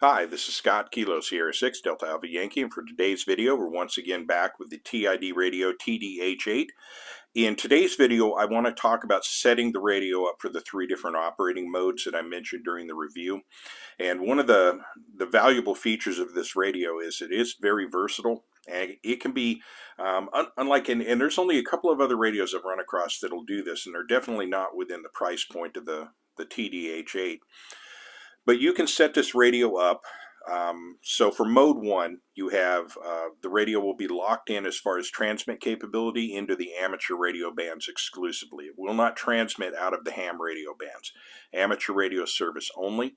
Hi, this is Scott, Kilo Sierra 6, Delta Alpha Yankee, and for today's video, we're once again back with the TIDRADIO TD-H8. In today's video, I want to talk about setting the radio up for the three different operating modes that I mentioned during the review. And one of the valuable features of this radio is it is very versatile, and it can be, unlike, and there's only a couple of other radios I've run across that'll do this, and they're definitely not within the price point of the TD-H8. But you can set this radio up. So for mode 1, you have the radio will be locked in as far as transmit capability into the amateur radio bands exclusively. It will not transmit out of the ham radio bands. Amateur radio service only.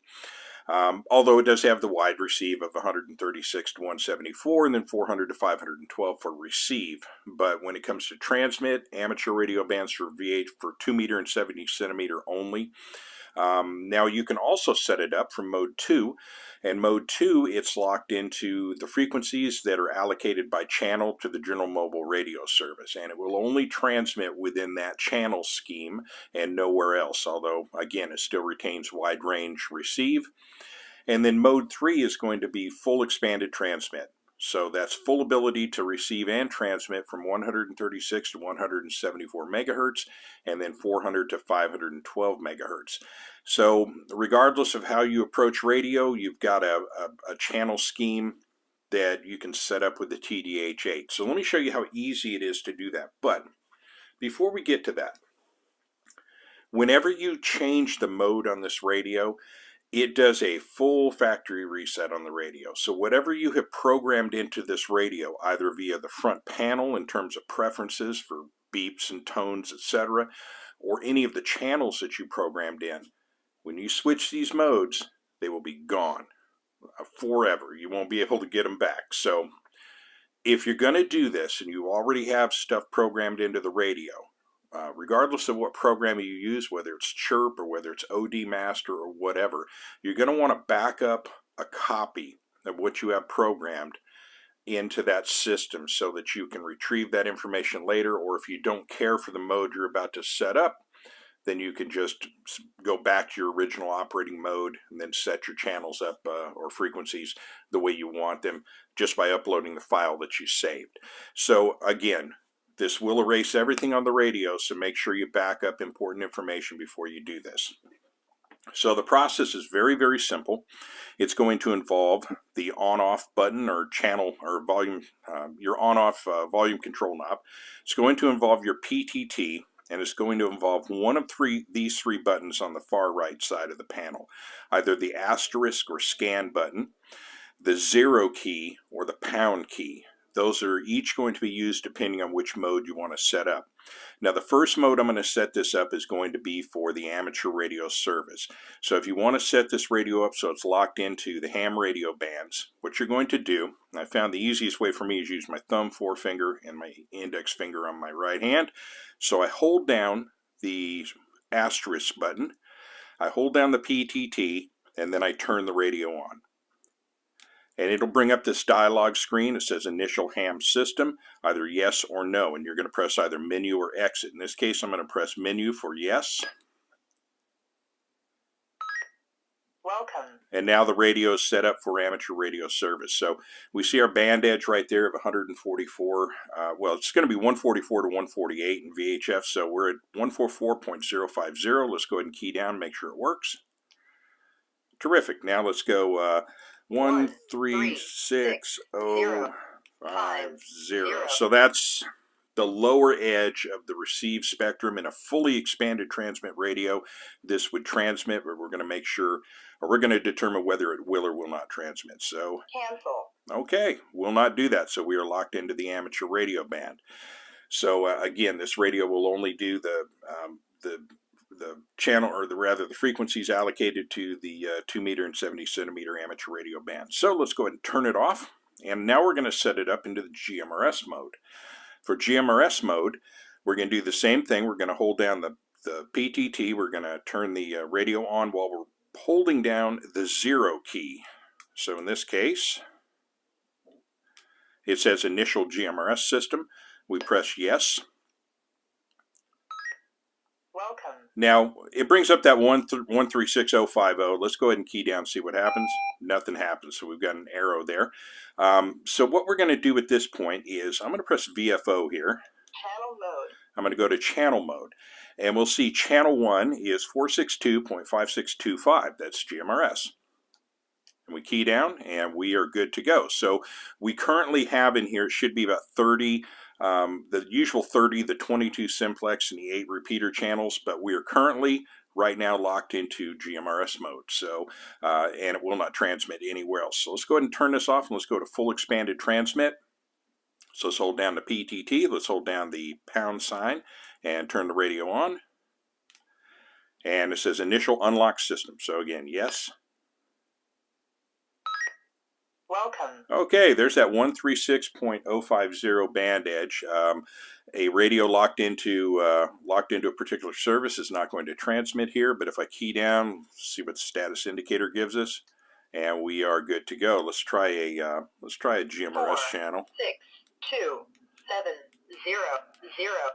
Although it does have the wide receive of 136 to 174 and then 400 to 512 for receive. But when it comes to transmit, amateur radio bands for VH for 2 meter and 70 centimeter only. Now you can also set it up from mode 2, and mode 2 it's locked into the frequencies that are allocated by channel to the general mobile radio service, and it will only transmit within that channel scheme and nowhere else, although again it still retains wide range receive. And then mode 3 is going to be full expanded transmit. So that's full ability to receive and transmit from 136 to 174 megahertz and then 400 to 512 megahertz. So regardless of how you approach radio, you've got a channel scheme that you can set up with the TD-H8. So let me show you how easy it is to do that. But before we get to that, whenever you change the mode on this radio, it does a full factory reset on the radio. So whatever you have programmed into this radio, either via the front panel in terms of preferences for beeps and tones, etc., or any of the channels that you programmed in, when you switch these modes, they will be gone forever. You won't be able to get them back. So if you're going to do this and you already have stuff programmed into the radio, regardless of what program you use, whether it's Chirp or whether it's OD Master or whatever, you're going to want to back up a copy of what you have programmed into that system so that you can retrieve that information later, or if you don't care for the mode you're about to set up, then you can just go back to your original operating mode and then set your channels up or frequencies the way you want them just by uploading the file that you saved. So again, this will erase everything on the radio, so make sure you back up important information before you do this. So the process is very, very simple. It's going to involve the on-off button or channel or volume, your on-off volume control knob. It's going to involve your PTT, and it's going to involve one of these three buttons on the far right side of the panel. Either the asterisk or scan button, the 0 key, or the pound key. Those are each going to be used depending on which mode you want to set up. Now the first mode I'm going to set this up is going to be for the amateur radio service. So if you want to set this radio up so it's locked into the ham radio bands, what you're going to do, and I found the easiest way for me is use my thumb, forefinger, and my index finger on my right hand. So I hold down the asterisk button, I hold down the PTT, and then I turn the radio on. And it'll bring up this dialog screen. It says initial ham system, either yes or no, and you're going to press either menu or exit. In this case, I'm going to press menu for yes. Welcome. And now the radio is set up for amateur radio service. So we see our band edge right there of 144. Well, it's going to be 144 to 148 in VHF, so we're at 144.050. Let's go ahead and key down, make sure it works. Terrific. Now let's go 136.050. So that's the lower edge of the receive spectrum in a fully expanded transmit radio. This would transmit, but we're going to make sure, or we're going to determine whether it will or will not transmit. So cancel. Okay, will not do that. So we are locked into the amateur radio band. So again, this radio will only do the channel, or rather the frequencies allocated to the 2 meter and 70 centimeter amateur radio band. So let's go ahead and turn it off, and now we're going to set it up into the GMRS mode. For GMRS mode, we're going to do the same thing. We're going to hold down the PTT. We're going to turn the radio on while we're holding down the 0 key. So in this case, it says initial GMRS system. We press yes. Welcome. Now, it brings up that 136050. Let's go ahead and key down and see what happens. Nothing happens, so we've got an arrow there. So what we're going to do at this point is I'm going to press VFO here. Channel mode. I'm going to go to channel mode, and we'll see channel 1 is 462.5625. That's GMRS. And we key down, and we are good to go. So we currently have in here, it should be about 30, the usual 30, the 22 simplex, and the 8 repeater channels, but we are currently right now locked into GMRS mode. So, and it will not transmit anywhere else. So let's go ahead and turn this off, and let's go to full expanded transmit. So let's hold down the PTT, let's hold down the pound sign, and turn the radio on. And it says initial unlock system. So again, yes. Welcome. Okay, there's that 136.050 band edge. A radio locked into a particular service is not going to transmit here, but if I key down, see what the status indicator gives us, and we are good to go. Let's try a GMRS channel. 62700.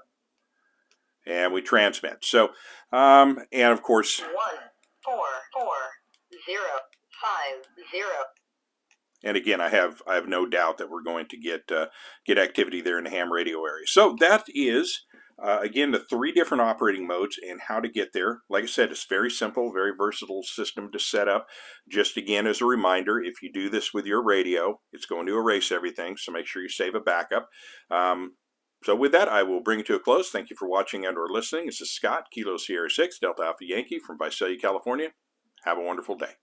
And we transmit. So, and of course, 14450. and again, I have no doubt that we're going to get activity there in the ham radio area. So that is again the 3 different operating modes and how to get there. Like I said, it's very simple, very versatile system to set up. Just again as a reminder, if you do this with your radio, it's going to erase everything. So make sure you save a backup. So with that, I will bring it to a close. Thank you for watching and or listening. This is Scott, Kilo Sierra 6, Delta Alpha Yankee from Visalia, California. Have a wonderful day.